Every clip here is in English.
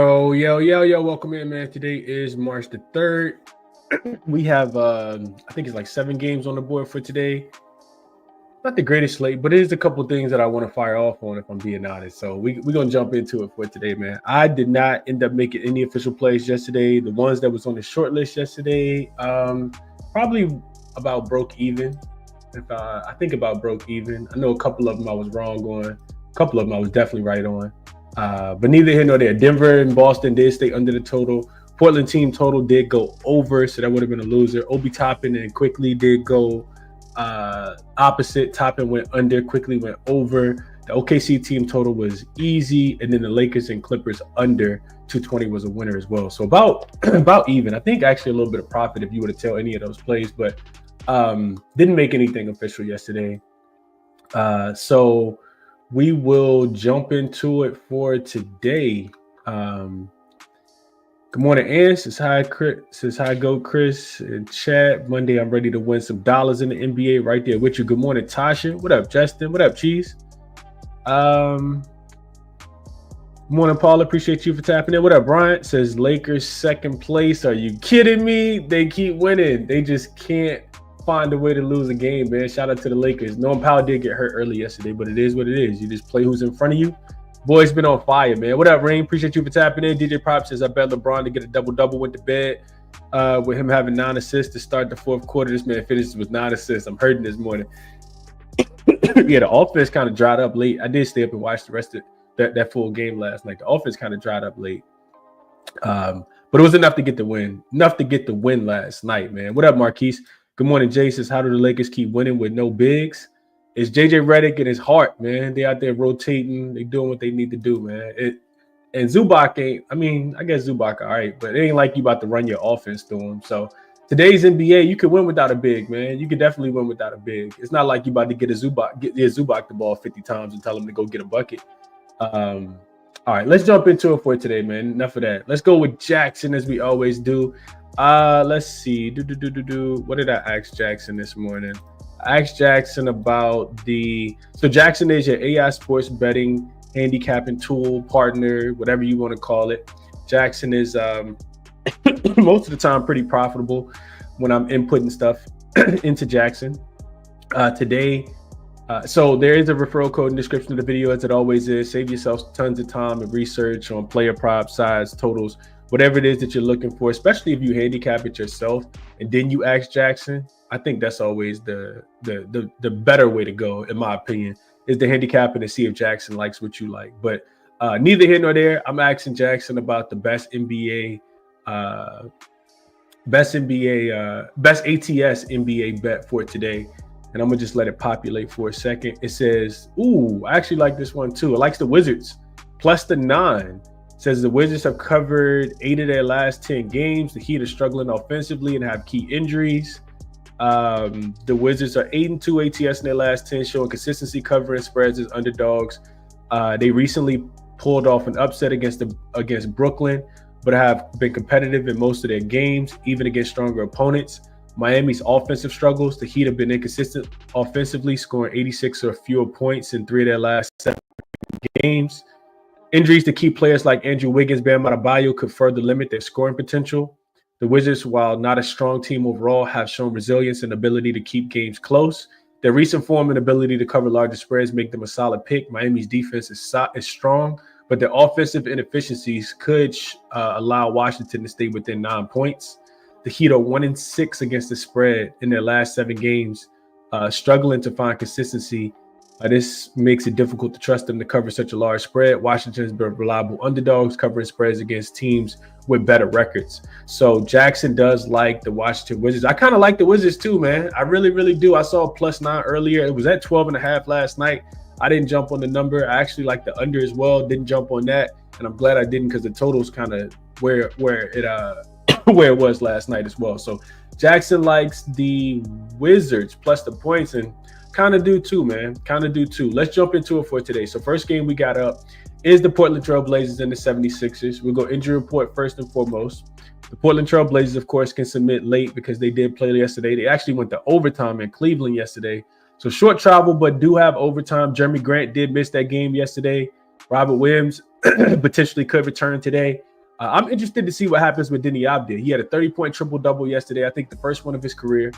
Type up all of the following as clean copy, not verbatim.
Yo, welcome in, man. Today is March the 3rd. We have, I think it's like 7 games on the board for today. Not the greatest slate, but it is a couple things that I want to fire off on, if I'm being honest. So we're going to jump into it for today, man. I did not end up making any official plays yesterday. The ones that was on the short list yesterday, probably about broke even. If I think about broke even. I know a couple of them I was wrong on. A couple of them I was definitely right on. But neither here nor there. Denver and Boston did stay under the total. Portland team total did go over, so that would have been a loser. Obi Toppin and Quickly did go opposite. Toppin went under, Quickly went over. The OKC team total was easy, and then the Lakers and Clippers under 220 was a winner as well. So about even. I think actually a little bit of profit if you were to tell any of those plays, but didn't make anything official yesterday. So we will jump into it for today. Good morning, Ann. Says hi, Chris. Says hi, go Chris. And chat. Monday, I'm ready to win some dollars in the NBA right there with you. Good morning, Tasha. What up, Justin? What up, Cheese? Morning, Paul. Appreciate you for tapping in. What up, Bryant? Says Lakers second place. Are you kidding me? They keep winning. They just can't find a way to lose a game, man. Shout out to the Lakers. Noam Powell did get hurt early yesterday, but it is what it is. You just play who's in front of you. Boy's been on fire, man. What up, Rain? Appreciate you for tapping in. DJ Prop says I bet LeBron to get a double-double, went to bed with him having 9 assists to start the fourth quarter. This man finishes with 9 assists. I'm hurting this morning. Yeah, the offense kind of dried up late. I did stay up and watch the rest of that full game last night. The offense kind of dried up late. But it was enough to get the win. Enough to get the win last night, man. What up, Marquise? Good morning, Jay. Says, how do the Lakers keep winning with no bigs? It's JJ Redick and his heart, man. They out there rotating. They doing what they need to do, man. And Zubac ain't, I guess Zubac all right, but it ain't like you about to run your offense through him. So today's NBA, you could win without a big, man. You could definitely win without a big. It's not like you about to get Zubac the ball 50 times and tell him to go get a bucket. All right, let's jump into it for today, man. Enough of that. Let's go with jaXon as we always do. Let's see. What did I ask jaXon this morning? I asked jaXon about so jaXon is your AI sports betting handicapping tool, partner, whatever you want to call it. jaXon is most of the time pretty profitable when I'm inputting stuff into jaXon. Today, so there is a referral code in the description of the video, as it always is. Save yourself tons of time and research on player prop, size, totals, whatever it is that you're looking for, especially if you handicap it yourself and then you ask jaXon. I think that's always the better way to go, in my opinion, is to handicap it and see if jaXon likes what you like. But neither here nor there. I'm asking jaXon about the best ATS NBA bet for today. And I'm gonna just let it populate for a second. It says, ooh, I actually like this one too. It likes the Wizards plus the 9. Says the Wizards have covered 8 of their last 10 games. The Heat are struggling offensively and have key injuries. The Wizards are 8-2 ATS in their last 10, showing consistency covering spreads as underdogs. They recently pulled off an upset against Brooklyn, but have been competitive in most of their games, even against stronger opponents. Miami's offensive struggles. The Heat have been inconsistent offensively, scoring 86 or fewer points in 3 of their last 7 games. Injuries to key players like Andrew Wiggins, Bam Adebayo could further limit their scoring potential. The Wizards, while not a strong team overall, have shown resilience and ability to keep games close. Their recent form and ability to cover larger spreads make them a solid pick. Miami's defense is strong, but their offensive inefficiencies could allow Washington to stay within 9 points. The Heat are 1-6 against the spread in their last 7 games, struggling to find consistency. This makes it difficult to trust them to cover such a large spread. Washington has been reliable underdogs covering spreads against teams with better records. So jaXon does like the Washington Wizards. I kind of like the Wizards too, man. I really, really do. I saw a +9 earlier. It was at 12.5 last night. I didn't jump on the number. I actually like the under as well. Didn't jump on that, and I'm glad I didn't because the total's kind of where it was last night as well. So jaXon likes the Wizards plus the points, and kind of do too, man. Kind of do too. Let's jump into it for today. So first game we got up is the Portland Trail Blazers and the 76ers. We'll go injury report first and foremost. The Portland Trail Blazers, of course, can submit late because they did play yesterday. They actually went to overtime in Cleveland yesterday. So short travel, but do have overtime. Jeremy Grant did miss that game yesterday. Robert Williams potentially could return today. I'm interested to see what happens with Deni Avdija. He had a 30-point triple-double yesterday. I think the first one of his career.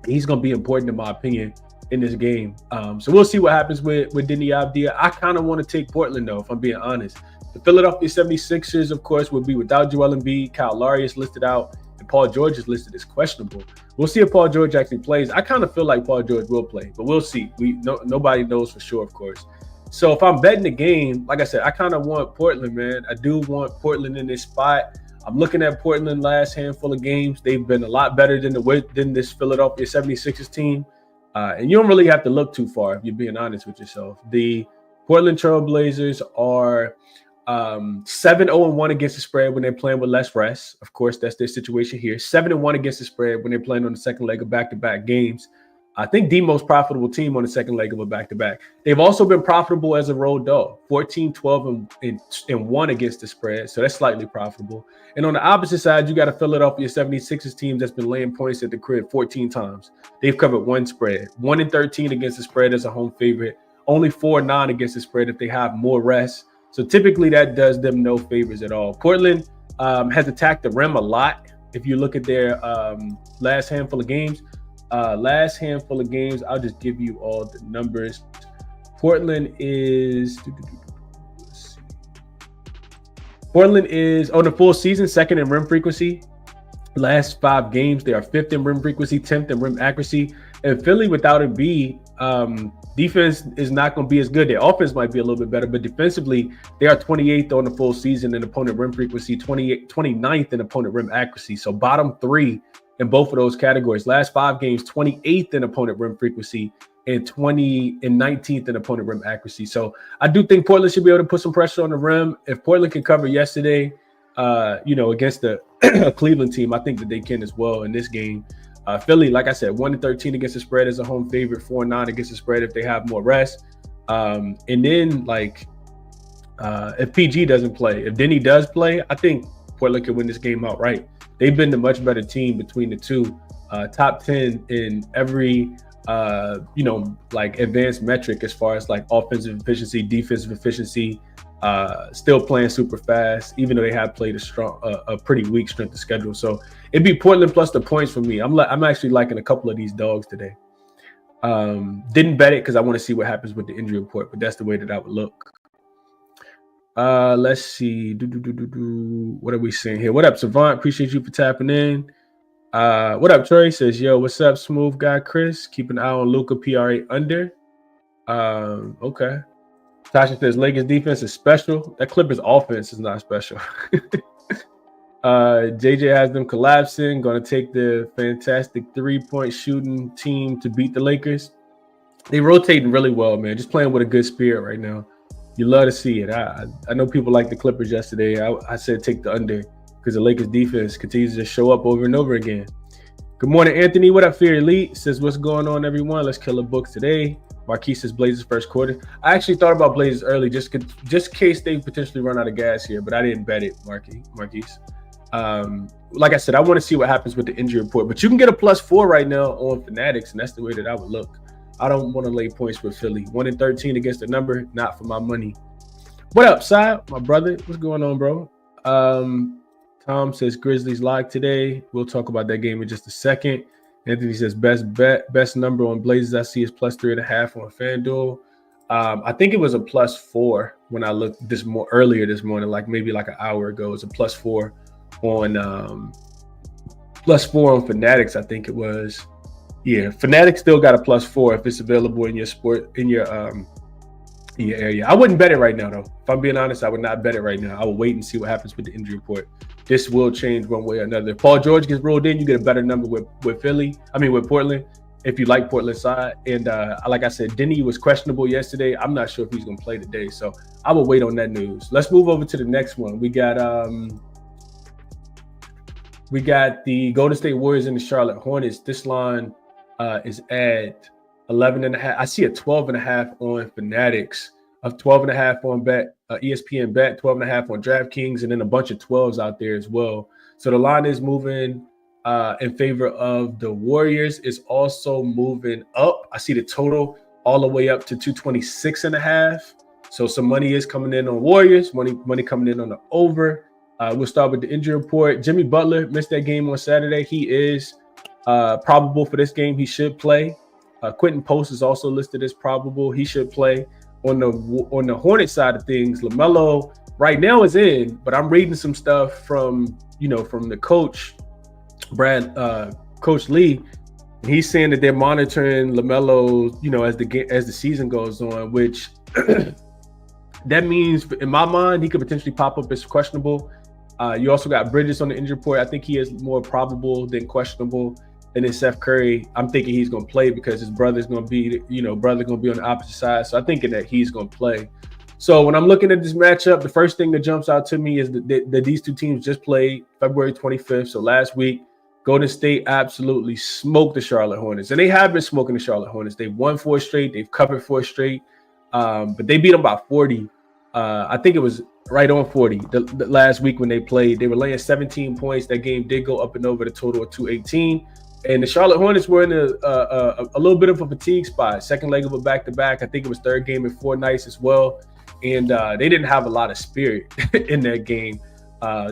He's going to be important, in my opinion, in this game. So we'll see what happens with Deni Avdija. I kind of want to take Portland, though, if I'm being honest. The Philadelphia 76ers, of course, will be without Joel Embiid. Kyle Lowry is listed out, and Paul George is listed as questionable. We'll see if Paul George actually plays. I kind of feel like Paul George will play, but we'll see. Nobody knows for sure, of course. So if I'm betting the game, like I said, I kind of want Portland, man. I do want Portland in this spot. I'm looking at Portland last handful of games. They've been a lot better than this Philadelphia 76ers team. And you don't really have to look too far if you're being honest with yourself. The Portland Trail Blazers are 7-0-1 against the spread when they're playing with less rest. Of course, that's their situation here. 7-1 against the spread when they're playing on the second leg of back-to-back games. I think the most profitable team on the second leg of a back-to-back. They've also been profitable as a road dog, 14-12-1 against the spread. So that's slightly profitable. And on the opposite side, you got a Philadelphia 76ers team that's been laying points at the crib 14 times. They've covered one spread, 1-13 against the spread as a home favorite, only 4-9 against the spread if they have more rest. So typically that does them no favors at all. Portland has attacked the rim a lot. If you look at their last handful of games, I'll just give you all the numbers. Portland is on the full season, second in rim frequency. Last 5 games, they are 5th in rim frequency, 10th in rim accuracy. And Philly, without a B, defense is not going to be as good. Their offense might be a little bit better, but defensively, they are 28th on the full season in opponent rim frequency, 29th in opponent rim accuracy. So bottom 3 in both of those categories. Last 5 games, 28th in opponent rim frequency and 19th in opponent rim accuracy. So I do think Portland should be able to put some pressure on the rim. If Portland can cover yesterday, against the Cleveland team, I think that they can as well in this game. Philly, like I said, 1-13 against the spread as a home favorite, 4-9 against the spread if they have more rest. And then, if PG doesn't play, if Deni does play, I think Portland can win this game outright. They've been the much better team between the two. Top 10 in every, advanced metric as far as offensive efficiency, defensive efficiency. Still playing super fast, even though they have played a pretty weak strength of schedule. So it'd be Portland plus the points for me. I'm actually liking a couple of these dogs today. Didn't bet it because I want to see what happens with the injury report, but that's the way that I would look. Let's see. What are we seeing here? What up, Savant? Appreciate you for tapping in. What up, Trey? Says, yo, what's up, smooth guy Chris? Keep an eye on Luka PRA under. Okay. Tasha says Lakers defense is special. That Clippers offense is not special. JJ has them collapsing. Going to take the fantastic 3-point shooting team to beat the Lakers. They rotating really well, man. Just playing with a good spirit right now. You love to see it. I know people like the Clippers yesterday. I said take the under because the Lakers defense continues to show up over and over again. Good morning, Anthony. What up, Fear Elite? Says, what's going on, everyone? Let's kill a book today. Marquise says Blazers first quarter. I actually thought about Blazers early just in case they potentially run out of gas here, but I didn't bet it, Marquise. Like I said, I want to see what happens with the injury report, but you can get a +4 right now on Fanatics, and that's the way that I would look. I don't want to lay points with Philly. 1-13 against the number, not for my money. What up, Sai? My brother, what's going on, bro? Tom says Grizzlies live today. We'll talk about that game in just a second. Anthony says best number on Blazers I see is +3.5 on FanDuel. I think it was a +4 when I looked earlier this morning, maybe an hour ago. It was a +4 on Fanatics. I think it was. Yeah, Fanatics still got a +4 if it's available in your area. I wouldn't bet it right now, though. If I'm being honest, I would not bet it right now. I will wait and see what happens with the injury report. This will change one way or another. If Paul George gets rolled in, you get a better number with Portland, if you like Portland's side. And like I said, Deni was questionable yesterday. I'm not sure if he's going to play today, so I will wait on that news. Let's move over to the next one. We got the Golden State Warriors and the Charlotte Hornets. This line is at 11.5. I see a 12.5 on Fanatics, of 12.5 on ESPN Bet, 12.5 on DraftKings, and then a bunch of 12s out there as well. So the line is moving in favor of the Warriors. It's also moving up. I see the total all the way up to 226.5. So some money is coming in on Warriors, money coming in on the over. We'll start with the injury report. Jimmy Butler missed that game on Saturday. He is probable for this game. He should play. Quentin Post is also listed as probable. He should play. On the Hornet side of things, LaMelo right now is in, but I'm reading some stuff from the coach, Coach Lee. And he's saying that they're monitoring LaMelo, as the season goes on, which that means in my mind he could potentially pop up as questionable. You also got Bridges on the injury report. I think he is more probable than questionable. And then Seth Curry, I'm thinking he's going to play because his brother's going to be, on the opposite side. So I'm thinking that he's going to play. So when I'm looking at this matchup, the first thing that jumps out to me is that these two teams just played February 25th. So last week, Golden State absolutely smoked the Charlotte Hornets. And they have been smoking the Charlotte Hornets. They've won 4 straight. They've covered 4 straight. But they beat them by 40. I think it was right on 40 the last week when they played. They were laying 17 points. That game did go up and over the total of 218. And the Charlotte Hornets were in a little bit of a fatigue spot. Second leg of a back-to-back. I think it was third game in 4 nights as well. And they didn't have a lot of spirit in that game.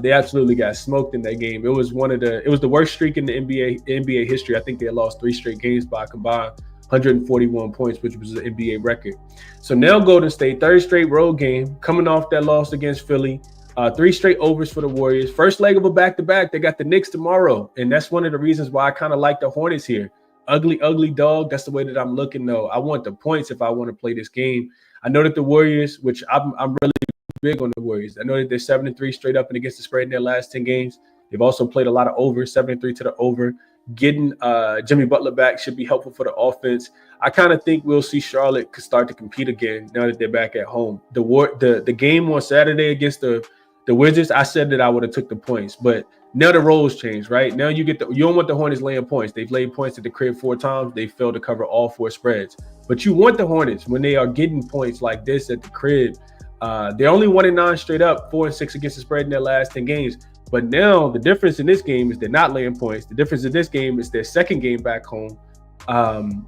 They absolutely got smoked in that game. It was the worst streak in the NBA history. I think they had lost 3 straight games by a combined 141 points, which was an NBA record. So now Golden State, 3rd straight road game, coming off that loss against Philly. 3 straight overs for the Warriors. First leg of a back-to-back. They got the Knicks tomorrow. And that's one of the reasons why I kind of like the Hornets here. Ugly dog. That's the way that I'm looking, though. I want the points if I want to play this game. I know that the Warriors, which I'm really big on the Warriors. I know that they're 7-3 straight up and against the spread in their last 10 games. They've also played a lot of overs, 7-3 to the over. Getting Jimmy Butler back should be helpful for the offense. I kind of think we'll see Charlotte start to compete again now that they're back at home. The game on Saturday against the Wizards, I said that I would have took the points, but now the roles change, right? Now you don't want the Hornets laying points. They've laid points at the crib 4 times. They failed to cover all 4 spreads. But you want the Hornets when they are getting points like this at the crib. They're only 1-9 straight up, 4-6 against the spread in their last 10 games. But now the difference in this game is they're not laying points. The difference in this game is their second game back home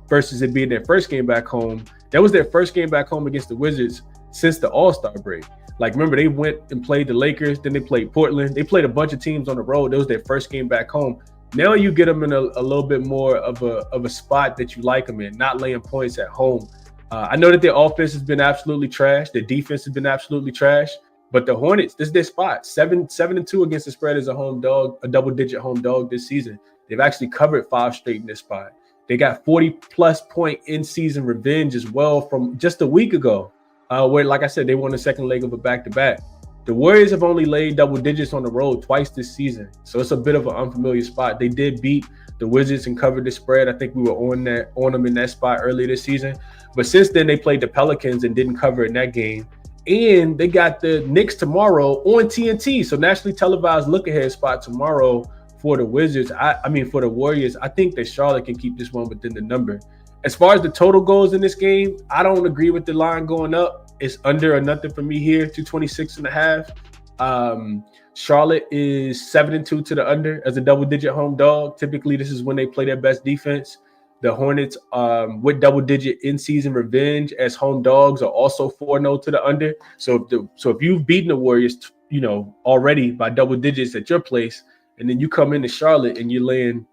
versus it being their first game back home. That was their first game back home against the Wizards since the All-Star break. Like, remember, they went and played the Lakers, then they played Portland. They played a bunch of teams on the road. That was their first game back home. Now you get them in a little bit more of a spot that you like them in, not laying points at home. I know that their offense has been absolutely trash. Their defense has been absolutely trash. But the Hornets, this is their spot. 7-2 against the spread as a home dog, a double-digit home dog this season. They've actually covered 5 straight in this spot. They got 40-plus point in-season revenge as well from just a week ago. Where, like I said, they won the second leg of a back-to-back. The Warriors have only laid double digits on the road twice this season, so it's a bit of an unfamiliar spot. They did beat the Wizards and covered the spread. I think we were on them in that spot earlier this season. But since then, they played the Pelicans and didn't cover in that game. And they got the Knicks tomorrow on TNT, so nationally televised look-ahead spot tomorrow for the Wizards. For the Warriors. I think that Charlotte can keep this one within the number. As far as the total goes in this game, I don't agree with the line going up. It's under or nothing for me here, 226.5. Charlotte is 7-2 to the under as a double-digit home dog. Typically, this is when they play their best defense. The Hornets, with double-digit in-season revenge as home dogs, are also 4-0 to the under. So if you've beaten the Warriors, already by double digits at your place, and then you come into Charlotte and you're laying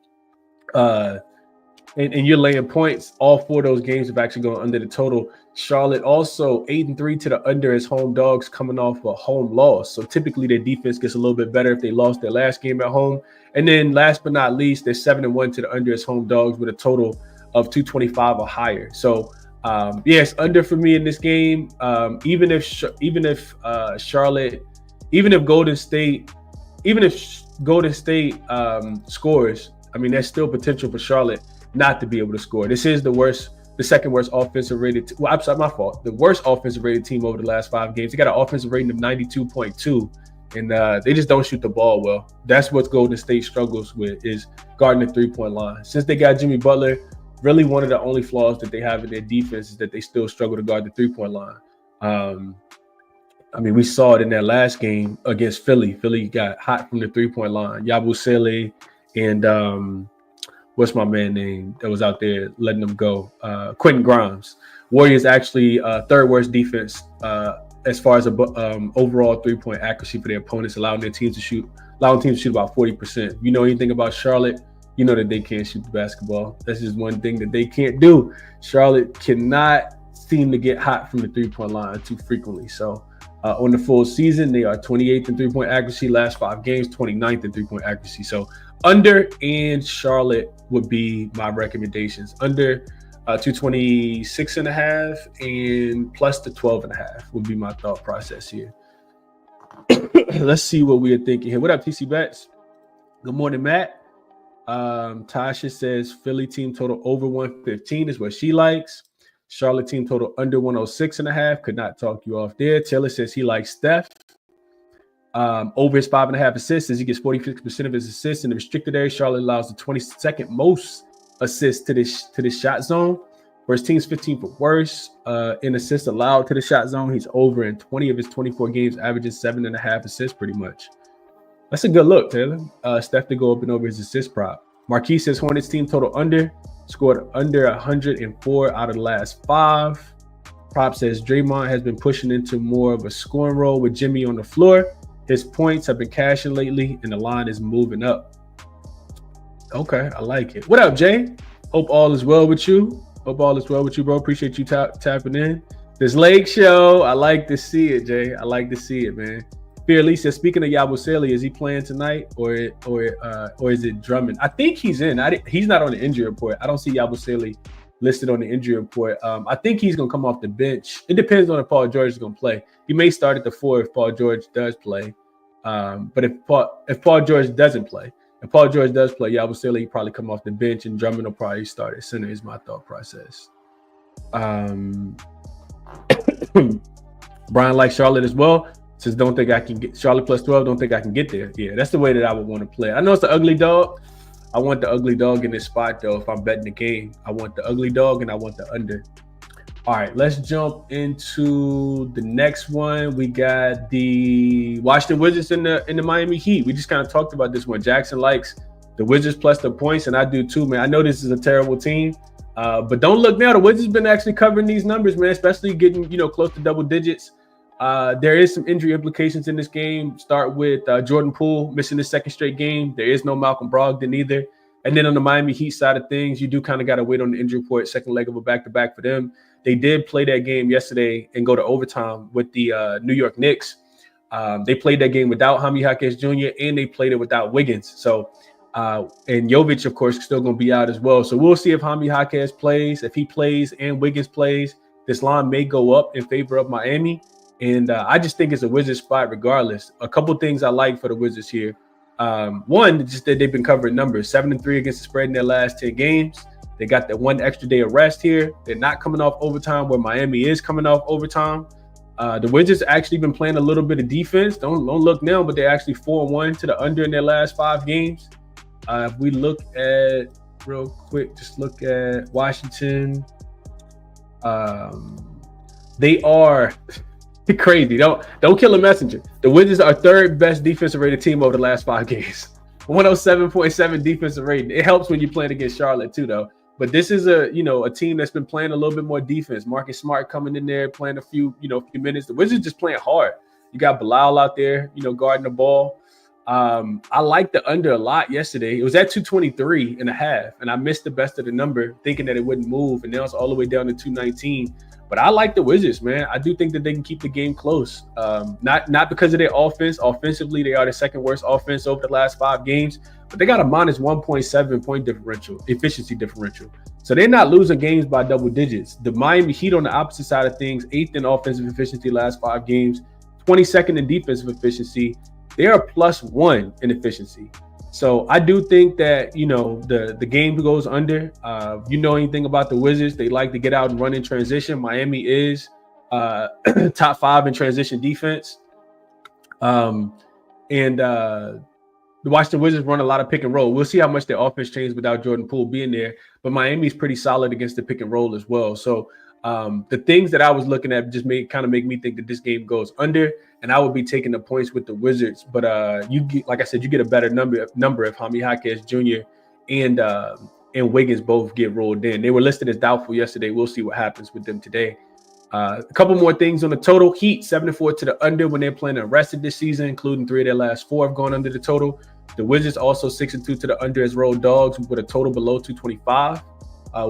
and you're laying points, all 4 of those games have actually gone under the total. Charlotte also 8-3 to the under as home dogs coming off a home loss. So typically their defense gets a little bit better if they lost their last game at home. And then last but not least, they're 7-1 to the under as home dogs with a total of 225 or higher. So it's under for me in this game. Even if Golden State scores, there's still potential for Charlotte not to be able to score. This is the second worst offensive rated. The worst offensive rated team over the last 5 games. They got an offensive rating of 92.2, and they just don't shoot the ball well. That's what Golden State struggles with, is guarding the 3-point line. Since they got Jimmy Butler, really one of the only flaws that they have in their defense is that they still struggle to guard the 3-point line. We saw it in that last game against Philly. Philly got hot from the 3-point line. Yabusele and what's my man name that was out there letting them go? Quentin Grimes. Warriors actually third worst defense as far as overall 3-point accuracy for their opponents, allowing teams to shoot about 40%. If you know anything about Charlotte, you know that they can't shoot the basketball. That's just one thing that they can't do. Charlotte cannot seem to get hot from the 3-point line too frequently. So on the full season, they are 28th in 3-point accuracy. Last 5 games, 29th in 3-point accuracy. So under and Charlotte would be my recommendations. Under 226.5 and plus the 12.5 would be my thought process here. Let's see what we are thinking here. What up, TC Bets? Good morning, Matt. Tasha says Philly team total over 115 is what she likes. Charlotte team total under 106.5. Could not talk you off there. Taylor says he likes Steph. Over his 5.5 assists, as he gets 46% of his assists in the restricted area. Charlotte allows the 22nd most assists to this shot zone. Whereas team's 15th for worst in assists allowed to the shot zone. He's over in 20 of his 24 games, averaging 7.5 assists pretty much. That's a good look, Taylor. Steph to go up and over his assist prop. Marquis says Hornets team total under, scored under 104 out of the last 5. Prop says Draymond has been pushing into more of a scoring role with Jimmy on the floor. His points have been cashing lately, and the line is moving up. Okay, I like it. What up, Jay? Hope all is well with you. Bro. Appreciate you tapping in. This Lake Show, I like to see it, Jay. I like to see it, man. Fear Lee says, speaking of Yabusele, is he playing tonight or is it Drummond? I think he's in. He's not on the injury report. I don't see Yabusele listed on the injury report. I think he's going to come off the bench. It depends on if Paul George is going to play. He may start at the 4 if Paul George does play. But if Paul George doesn't play, if Paul George does play, Yabusele will probably come off the bench and Drummond will probably start at center is my thought process. Brian likes Charlotte as well. Says, don't think I can get Charlotte plus 12. Don't think I can get there. Yeah, that's the way that I would want to play. I know it's the ugly dog. I want the ugly dog in this spot, though. If I'm betting the game, I want the ugly dog and I want the under. All right, let's jump into the next one. We got the Washington Wizards in the Miami Heat. We just kind of talked about this one. Jackson likes the Wizards plus the points, and I do too, man. I know this is a terrible team, but don't look now. The Wizards been actually covering these numbers, man, especially getting close to double digits. There is some injury implications in this game. Start with Jordan Poole missing his 2nd straight game. There is no Malcolm Brogdon either. And then on the Miami Heat side of things, you do kind of got to wait on the injury report, 2nd leg of a back-to-back for them. They did play that game yesterday and go to overtime with the New York Knicks. They played that game without Jaime Jaquez Jr. and they played it without Wiggins. So, and Jovic, of course, still going to be out as well. So we'll see if Jaime Jaquez plays. If he plays and Wiggins plays, this line may go up in favor of Miami. And I just think it's a Wizards spot regardless. A couple things I like for the Wizards here. One, just that they've been covering numbers. 7-3 against the spread in their last 10 games. They got the 1 extra day of rest here. They're not coming off overtime where Miami is coming off overtime. The Wizards actually been playing a little bit of defense. Don't look now, but they're actually 4-1 to the under in their last 5 games. If we look at real quick, just look at Washington. They are crazy. Don't kill a messenger. The Wizards are 3rd best defensive rated team over the last 5 games. 107.7 defensive rating. It helps when you're playing against Charlotte too, though. But this is a team that's been playing a little bit more defense. Marcus Smart coming in there, playing a few minutes. The Wizards just playing hard. You got Bilal out there, guarding the ball. I liked the under a lot yesterday. It was at 223.5, and I missed the best of the number, thinking that it wouldn't move, and now it's all the way down to 219. But I like the Wizards, man. I do think that they can keep the game close. Not because of their offense. Offensively, they are the 2nd worst offense over the last 5 games. But they got a minus 1.7 point differential, efficiency differential. So they're not losing games by double digits. The Miami Heat on the opposite side of things, 8th in offensive efficiency last 5 games, 22nd in defensive efficiency. They are +1 in efficiency. So I do think that, the game goes under. Anything about the Wizards, they like to get out and run in transition. Miami is top 5 in transition defense. The Washington Wizards run a lot of pick and roll. We'll see how much their offense changes without Jordan Poole being there. But Miami's pretty solid against the pick and roll as well. So the things that I was looking at just make me think that this game goes under, and I would be taking the points with the Wizards. But like I said, you get a better number if Jaime Jaquez Jr. and Wiggins both get rolled in. They were listed as doubtful yesterday. We'll see what happens with them today. A couple more things on the total. Heat 7-4 to the under when they're playing the rest of this season, including 3 of their last 4 have gone under the total. The Wizards also 6-2 to the under as road dogs with a total below 225.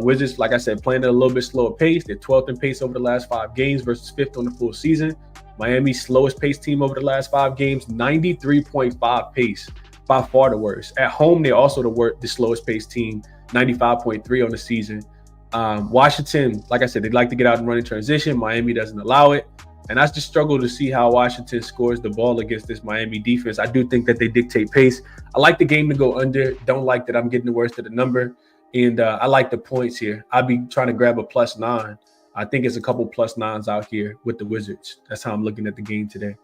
Wizards, like I said, playing at a little bit slower pace. They're 12th in pace over the last 5 games versus 5th on the full season. Miami's slowest pace team over the last 5 games, 93.5 pace, by far the worst. At home, they're also the slowest pace team, 95.3 on the season. Washington, like I said, they'd like to get out and run in transition. Miami doesn't allow it. And I just struggle to see how Washington scores the ball against this Miami defense. I do think that they dictate pace. I like the game to go under. Don't like that I'm getting the worst of the number. And I like the points here. I'll be trying to grab a +9. I think it's a couple +9s out here with the Wizards. That's how I'm looking at the game today.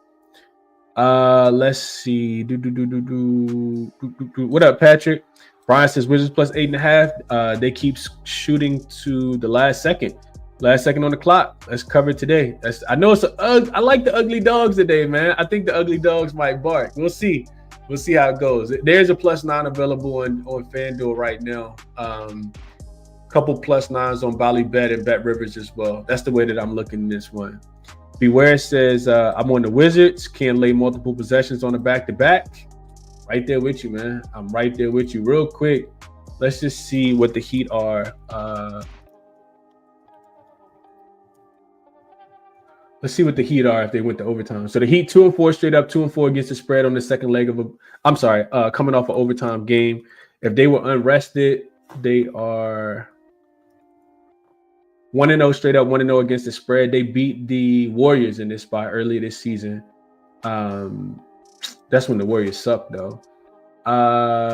Let's see. What up, Patrick? Brian says Wizards +8.5. They keep shooting to the last second. Last second on the clock. Let's cover it today. I know it's I like the ugly dogs today, man. I think the ugly dogs might bark. We'll see. We'll see how it goes. There's a +9 available on FanDuel right now. Couple +9s on Ballybet and Bet Rivers as well. That's the way that I'm looking at this one. Beware says I'm on the Wizards. Can't lay multiple possessions on the back-to-back. Right there with you, man. I'm right there with you. Real quick, let's just see what the Heat are. Let's see what the Heat are if they went to overtime. So the Heat 2-4 straight up, 2-4 against the spread on the second leg of coming off an overtime game. If they were unrested, they are 1-0 straight up, 1-0 against the spread. They beat the Warriors in this spot earlier this season. That's when the Warriors sucked, though.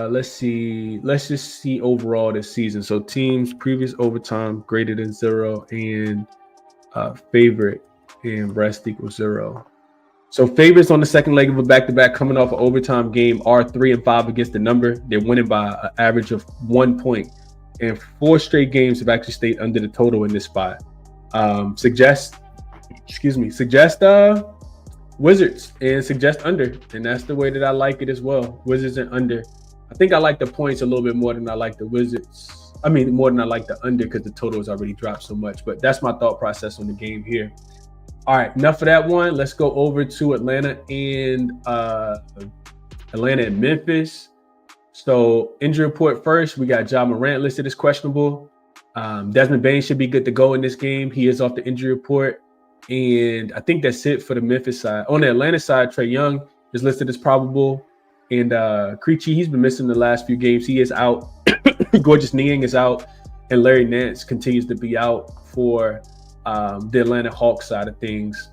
Let's see. Let's just see overall this season. So teams previous overtime greater than 0 and favorite and rest equals 0. So favorites on the second leg of a back-to-back coming off an overtime game are 3-5 against the number. They're winning by an average of 1 point. And 4 straight games have actually stayed under the total in this spot. Suggest Wizards and suggest under. And that's the way that I like it as well. Wizards and under. I think I like the points a little bit more than I like the Wizards. I mean, more than I like the under because the total has already dropped so much. But that's my thought process on the game here. All right, enough of that one. Let's go over to Atlanta and Memphis. So injury report first. We got Ja Morant listed as questionable. Desmond Bane should be good to go in this game. He is off the injury report. And I think that's it for the Memphis side. On the Atlanta side, Trae Young is listed as probable. And Krejci, he's been missing the last few games. He is out. Gorgeous Niang is out. And Larry Nance continues to be out for the Atlanta Hawks side of things.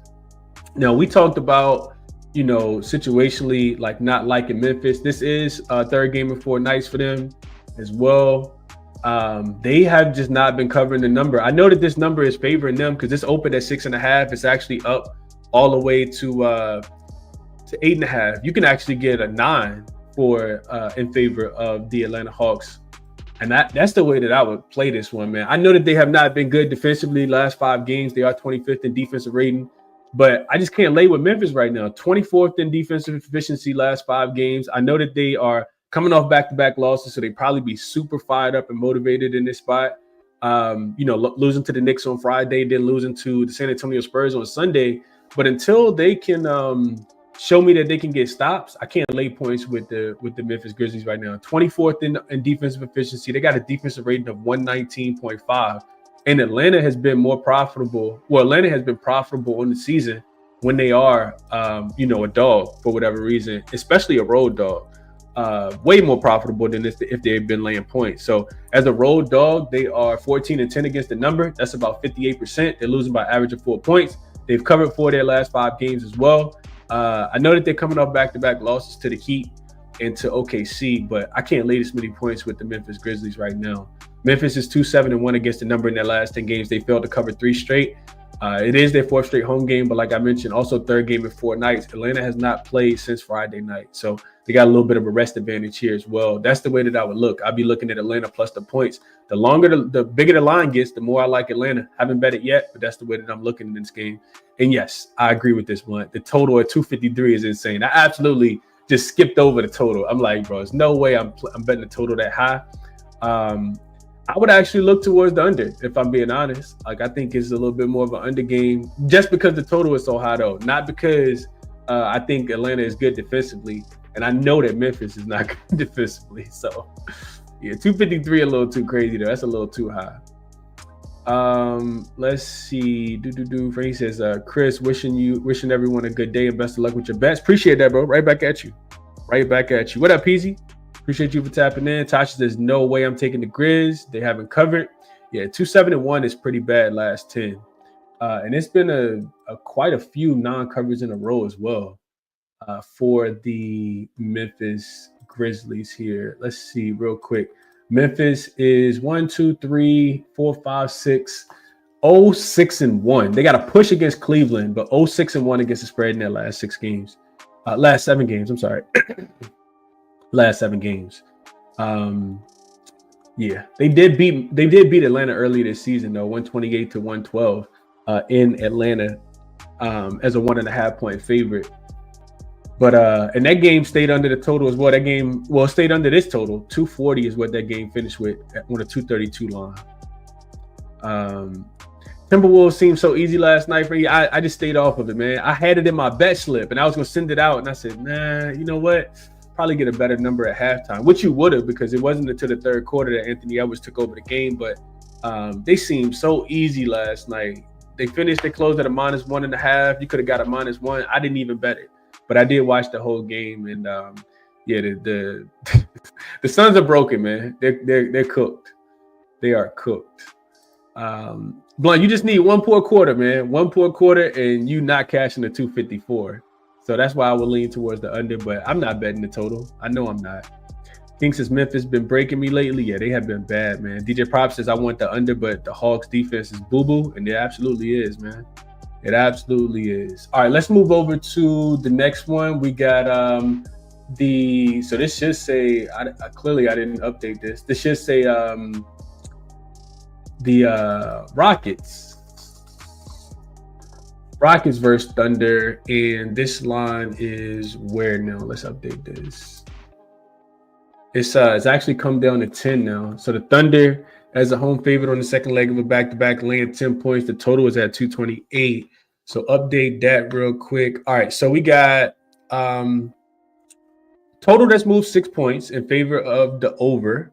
Now, we talked about, situationally, like not liking Memphis. This is a third game in 4 nights for them as well. They have just not been covering the number. I know that this number is favoring them because it's open at 6.5. It's actually up all the way to 8.5. You can actually get a 9 in favor of the Atlanta Hawks. And that's the way that I would play this one, man. I know that they have not been good defensively last 5 games. They are 25th in defensive rating. But I just can't lay with Memphis right now. 24th in defensive efficiency last 5 games. I know that they are coming off back-to-back losses, so they probably be super fired up and motivated in this spot. Losing to the Knicks on Friday, then losing to the San Antonio Spurs on Sunday. But until they can show me that they can get stops, I can't lay points with the Memphis Grizzlies right now. 24th in defensive efficiency. They got a defensive rating of 119.5. And Atlanta has been more profitable. Well, Atlanta has been profitable on the season when they are, a dog for whatever reason, especially a road dog. Way more profitable than if they've been laying points. So as a road dog, they are 14-10 against the number. That's about 58%. They're losing by average of 4 points. They've covered 4 of their last 5 games as well. I know that they're coming off back-to-back losses to the Heat and to OKC, but I can't lay this many points with the Memphis Grizzlies right now. Memphis is 2-7-1 against the number in their last 10 games. They failed to cover 3 straight. It is their 4th straight home game, but like I mentioned, also 3rd game in 4 nights. Atlanta has not played since Friday night, so they got a little bit of a rest advantage here as well. That's the way that I would look. I'd be looking at Atlanta plus the points. The bigger the line gets, the more I like Atlanta. Haven't bet it yet, but that's the way that I'm looking in this game. And yes, I agree with this one. The total at 253 is insane. I absolutely just skipped over the total. I'm like, bro, there's no way I'm betting the total that high. I would actually look towards the under, if I'm being honest. Like, I think it's a little bit more of an under game just because the total is so high, though. Not because I think Atlanta is good defensively. And I know that Memphis is not good defensively. So, yeah, 253 a little too crazy, though. That's a little too high. Let's see. Frankie says, Chris, wishing everyone a good day and best of luck with your bets. Appreciate that, bro. Right back at you. Right back at you. What up, Peasy? Appreciate you for tapping in. Tasha says, no way I'm taking the Grizz. They haven't covered. Yeah, 2-7-1 is pretty bad last 10. And it's been a quite a few non-covers in a row as well for the Memphis Grizzlies here. Let's see real quick. Memphis is 1, 2, 3, 4, 5, 6, 0-6-1. They got a push against Cleveland, but 0-6-1 against the spread in their last 6 games. Last 7 games, I'm sorry. Last 7 games. Yeah, they did beat Atlanta early this season though, 128-112 in Atlanta as a 1.5 point favorite. But and that game stayed under the total as well. That game stayed under this total. 240 is what that game finished with on a 232 line. Timberwolves seemed so easy last night for you. I just stayed off of it, man. I had it in my bet slip and I was gonna send it out, and I said, nah, you know what? Probably get a better number at halftime, which you would have, because it wasn't until the third quarter that Anthony Edwards took over the game. But they seemed so easy last night. They closed at a -1.5. You could have got a -1. I didn't even bet it, but I did watch the whole game. And yeah, the the Suns are broken, man. They're cooked. They are cooked. Blunt, you just need one poor quarter, man. One poor quarter, and you not cashing the 254. So that's why I would lean towards the under, but I'm not betting the total. I know I'm not. King says Memphis been breaking me lately. Yeah, they have been bad, man. DJ Prop says I want the under, but the Hawks defense is boo-boo, and it absolutely is, man. It absolutely is. All right, let's move over to the next one. We got so this should say, clearly I didn't update this. This should say the Rockets versus Thunder, and this line is where now? Let's update this. It's actually come down to 10 now. So the Thunder as a home favorite on the second leg of a back-to-back, laying 10 points. The total is at 228. So update that real quick. All right, so we got total that's moved 6 points in favor of the over,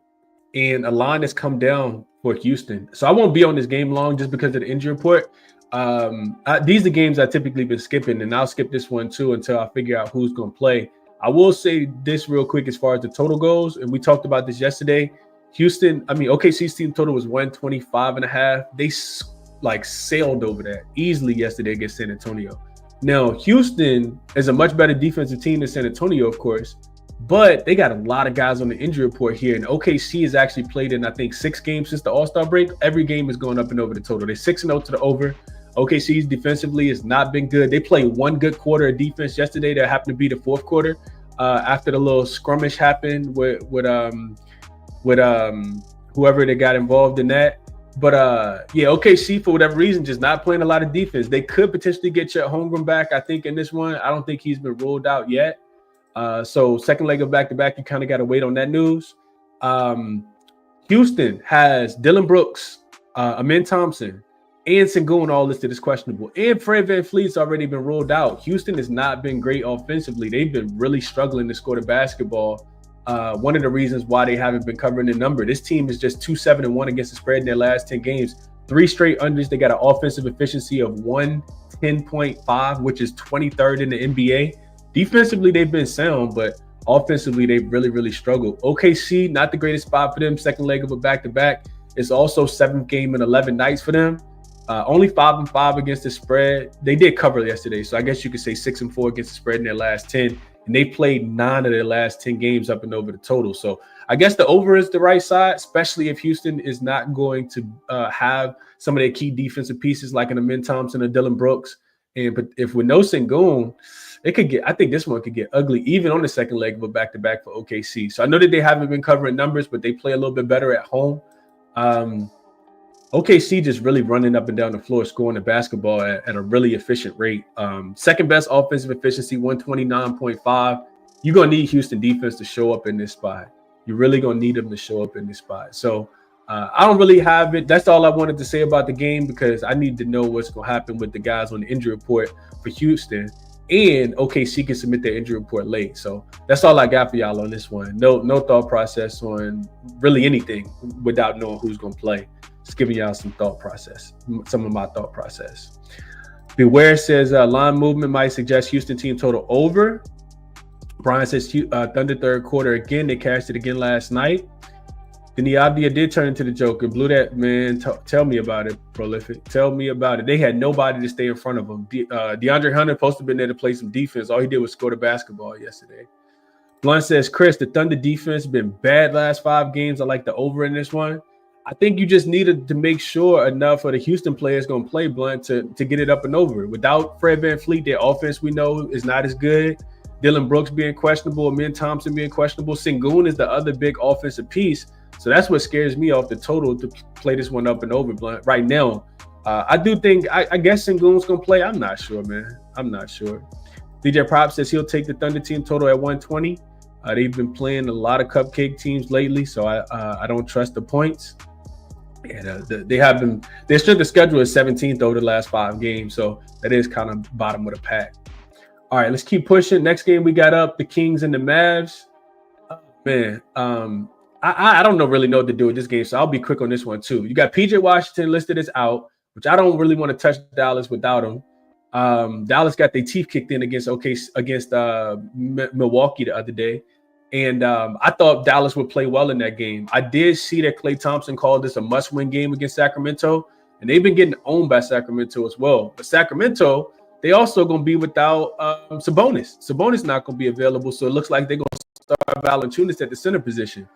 and a line that's come down for Houston. So I won't be on this game long just because of the injury report. These are games I typically been skipping, and I'll skip this one too until I figure out who's going to play. I will say this real quick as far as the total goes, and we talked about this yesterday. OKC's team total was 125.5. They sailed over that easily yesterday against San Antonio. Now, Houston is a much better defensive team than San Antonio, of course, but they got a lot of guys on the injury report here, and OKC has actually played in, I think, 6 games since the All-Star break. Every game is going up and over the total. They're 6-0 to the over. OKC's defensively has not been good. They played one good quarter of defense yesterday that happened to be the fourth quarter after the little skirmish happened with whoever that got involved in that. But yeah, OKC, for whatever reason, just not playing a lot of defense. They could potentially get Chet Holmgren back, I think, in this one. I don't think he's been ruled out yet. So second leg of back-to-back, you kind of got to wait on that news. Houston has Dylan Brooks, Amin Thompson, and Sengun all listed as questionable. And Fred VanVleet's already been ruled out. Houston has not been great offensively. They've been really struggling to score the basketball. One of the reasons why they haven't been covering the number. This team is just 2-7-1 against the spread in their last 10 games. 3 straight unders. They got an offensive efficiency of 110.5, which is 23rd in the NBA. Defensively, they've been sound, but offensively, they've really, really struggled. OKC, not the greatest spot for them. Second leg of a back-to-back. It's also 7th game in 11 nights for them. Only 5-5 against the spread. They did cover yesterday, so I guess you could say 6-4 against the spread in their last 10. And they played 9 of their last 10 games up and over the total. So I guess the over is the right side, especially if Houston is not going to have some of their key defensive pieces like an Amin Thompson or Dylan Brooks. But if with no Sengun, I think this one could get ugly, even on the second leg of a back-to-back for OKC. So I know that they haven't been covering numbers, but they play a little bit better at home. OKC just really running up and down the floor, scoring the basketball at a really efficient rate. Second best offensive efficiency, 129.5. You're going to need Houston defense to show up in this spot. You're really going to need them to show up in this spot. So I don't really have it. That's all I wanted to say about the game because I need to know what's going to happen with the guys on the injury report for Houston. And OKC can submit their injury report late. So that's all I got for y'all on this one. No thought process on really anything without knowing who's going to play. Just giving y'all some of my thought process. Beware says line movement might suggest Houston team total over. Brian says Thunder third quarter again. They cashed it again last night. Then the idea did turn into the Joker. Blew that, man. Tell me about it, Prolific. Tell me about it. They had nobody to stay in front of them. DeAndre Hunter supposed to have been there to play some defense. All he did was score the basketball yesterday. Blunt says, Chris, the Thunder defense been bad last 5 games. I like the over in this one. I think you just needed to make sure enough of the Houston players going to play Blunt to get it up and over. Without Fred VanVleet, their offense we know is not as good. Dylan Brooks being questionable, Amin Thompson being questionable. Sengun is the other big offensive piece. So that's what scares me off the total to play this one up and over, Blunt. Right now, I do think, I guess Sengun's going to play. I'm not sure, man. I'm not sure. DJ Prop says he'll take the Thunder team total at 120. They've been playing a lot of cupcake teams lately, so I don't trust the points. And their strength of schedule is 17th over the last 5 games, so that is kind of bottom of the pack. All right, let's keep pushing. Next game we got up, the Kings and the Mavs. Man, I don't really know what to do with this game, so I'll be quick on this one too. You got PJ Washington listed as out, which I don't really want to touch Dallas without him. Dallas got their teeth kicked in against Milwaukee the other day. And I thought Dallas would play well in that game. I did see that Klay Thompson called this a must-win game against Sacramento, and they've been getting owned by Sacramento as well. But Sacramento, they also going to be without Sabonis. Sabonis not going to be available, so it looks like they're going to start Valanciunas at the center position.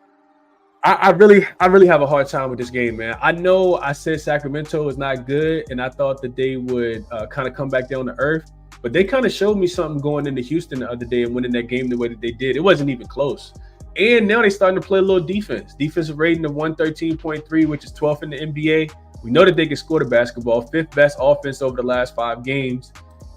I really have a hard time with this game, man. I know I said Sacramento is not good, and I thought that they would kind of come back down to earth. But they kind of showed me something going into Houston the other day and winning that game the way that they did. It wasn't even close. And now they're starting to play a little defense. Defensive rating of 113.3, which is 12th in the NBA. We know that they can score the basketball. 5th best offense over the last 5 games.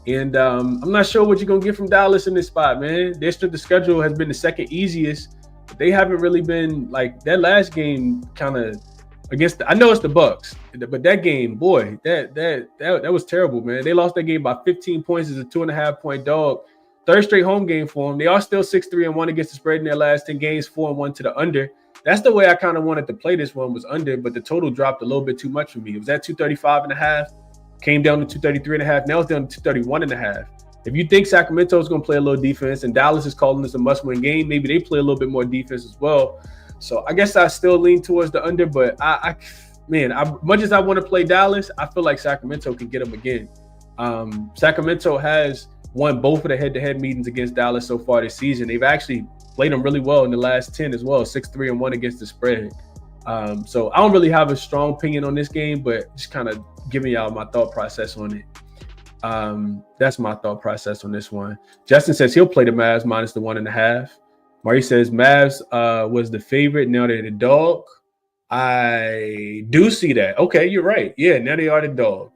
And I'm not sure what you're going to get from Dallas in this spot, man. Their strength of schedule has been the second easiest. But they haven't really been like that last game kind of against I know it's the Bucks, but that game, boy, that was terrible, man. They lost that game by 15 points as a 2.5-point dog. Third straight home game for them. They are still 6-3-1 against the spread in their last 10 games, 4-1 to the under. That's the way I kind of wanted to play this one was under, but the total dropped a little bit too much for me. It was at 235.5, came down to 233.5. Now it's down to 231.5. If you think Sacramento is going to play a little defense and Dallas is calling this a must-win game, maybe they play a little bit more defense as well. So I guess I still lean towards the under, but much as I want to play Dallas, I feel like Sacramento can get them again. Sacramento has won both of the head-to-head meetings against Dallas so far this season. They've actually played them really well in the last 10 as well, 6-3-1 against the spread. So I don't really have a strong opinion on this game, but just kind of giving y'all my thought process on it. That's my thought process on this one. Justin says he'll play the Mavs minus the 1.5. Mari says Mavs was the favorite. Now they're the dog. I do see that. Okay, you're right. Yeah, now they are the dog.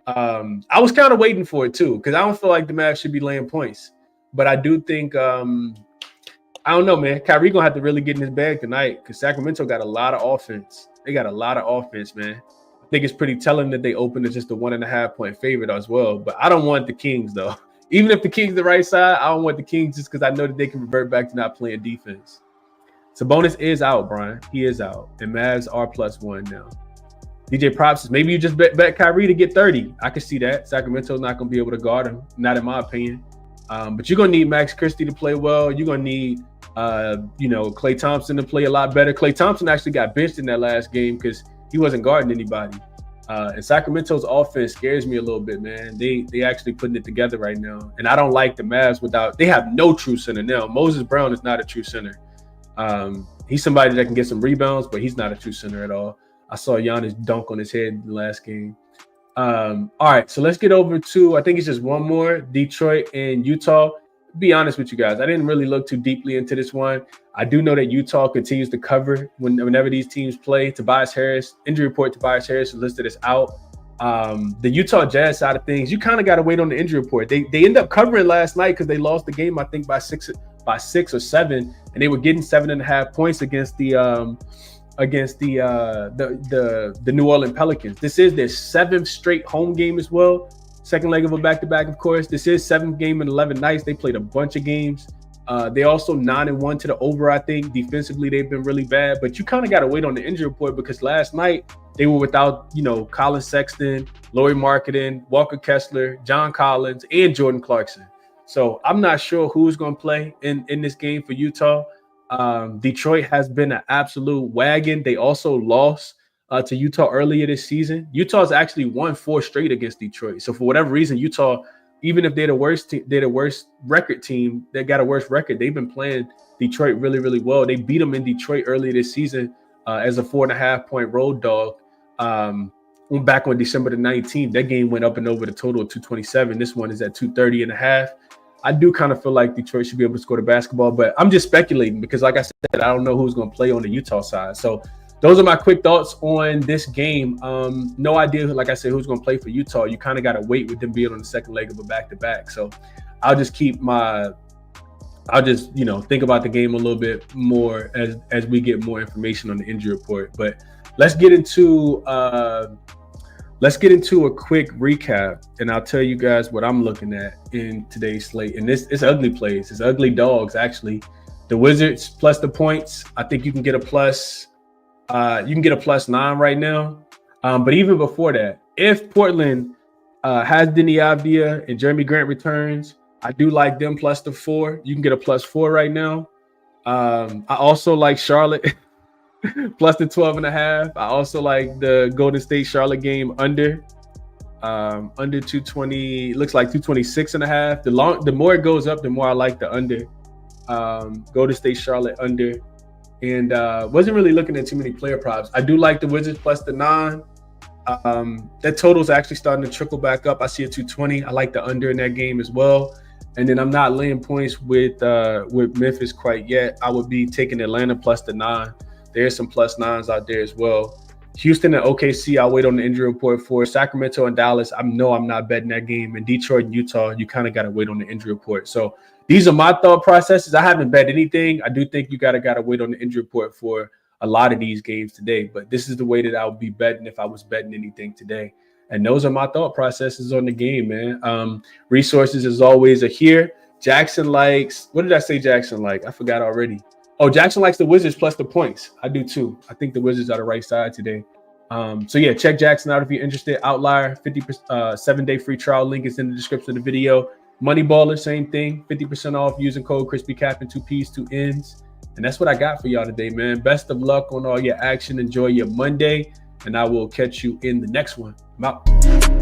I was kind of waiting for it too because I don't feel like the Mavs should be laying points. But I do think I don't know, man. Kyrie gonna have to really get in his bag tonight because Sacramento got a lot of offense. They got a lot of offense, man. I think it's pretty telling that they opened as just a 1.5-point favorite as well. But I don't want the Kings though. Even if the Kings the right side, I don't want the Kings just because I know that they can revert back to not playing defense. Sabonis is out, Brian. He is out. And Mavs are +1 now. DJ Props says maybe you just bet Kyrie to get 30. I can see that. Sacramento's not going to be able to guard him, not in my opinion. But you're going to need Max Christie to play well. You're going to need, Klay Thompson to play a lot better. Klay Thompson actually got benched in that last game because he wasn't guarding anybody. And Sacramento's offense scares me a little bit, man. They actually putting it together right now. And I don't like the Mavs they have no true center now. Moses Brown is not a true center. He's somebody that can get some rebounds, but he's not a true center at all. I saw Giannis dunk on his head in the last game. All right, so let's get over to, I think it's just one more, Detroit and Utah. Be honest with you guys, I didn't really look too deeply into this one. I do know that Utah continues to cover whenever these teams play. Tobias Harris, injury report, Tobias Harris is listed as out. The Utah Jazz side of things, you kind of got to wait on the injury report. They end up covering last night because they lost the game, I think, by 6 or 7, and they were getting 7.5 points against the against the New Orleans Pelicans. This is their 7th straight home game as well. Second leg of a back-to-back, of course. This is 7th game in 11 nights. They played a bunch of games. They also 9-1 to the over, I think. Defensively, they've been really bad. But you kind of got to wait on the injury report because last night they were without, Colin Sexton, Lauri Markkanen, Walker Kessler, John Collins, and Jordan Clarkson. So I'm not sure who's going to play in this game for Utah. Detroit has been an absolute wagon. They also lost to Utah earlier this season. Utah's actually won 4 straight against Detroit. So for whatever reason, Utah, even if they're the worst record team, they got a worse record. They've been playing Detroit really, really well. They beat them in Detroit earlier this season as a 4.5-point road dog. Back on December the 19th, that game went up and over the total of 227. This one is at 230.5. I do kind of feel like Detroit should be able to score the basketball, but I'm just speculating because, like I said, I don't know who's going to play on the Utah side. So those are my quick thoughts on this game. No idea, like I said, who's going to play for Utah. You kind of got to wait with them being on the second leg of a back-to-back. So I'll just think about the game a little bit more as we get more information on the injury report. But let's get into a quick recap, and I'll tell you guys what I'm looking at in today's slate. And it's ugly plays. It's ugly dogs, actually. The Wizards plus the points. I think you can get a plus. You can get a +9 right now. But even before that, if Portland has Denny Avdia and Jeremy Grant returns, I do like them plus the 4. You can get a +4 right now. I also like Charlotte plus the 12.5. I also like the Golden State Charlotte game under 220. Looks like 226.5. The more it goes up, the more I like the under. Golden State Charlotte under. And wasn't really looking at too many player props. I do like the Wizards plus the 9. That total is actually starting to trickle back up. I see a 220. I like the under in that game as well. And then I'm not laying points with Memphis quite yet. I would be taking Atlanta plus the 9. There's some +9s out there as well. Houston and OKC, I'll wait on the injury report for. Sacramento and Dallas, I'm not betting that game. And Detroit and Utah, you kind of got to wait on the injury report. So these are my thought processes. I haven't bet anything. I do think you got to wait on the injury report for a lot of these games today. But this is the way that I would be betting if I was betting anything today. And those are my thought processes on the game, man. Resources, as always, are here. jaXon likes – what did I say jaXon like? I forgot already. Oh, jaXon likes the Wizards plus the points. I do too. I think the Wizards are the right side today. So yeah, check jaXon out if you're interested. Outlier, 50% 7-day free trial link is in the description of the video. Moneyballer, same thing, 50% off using code ChrisBeCappinn, 2 P's, 2 N's. And that's what I got for y'all today, man. Best of luck on all your action. Enjoy your Monday, and I will catch you in the next one. I'm out.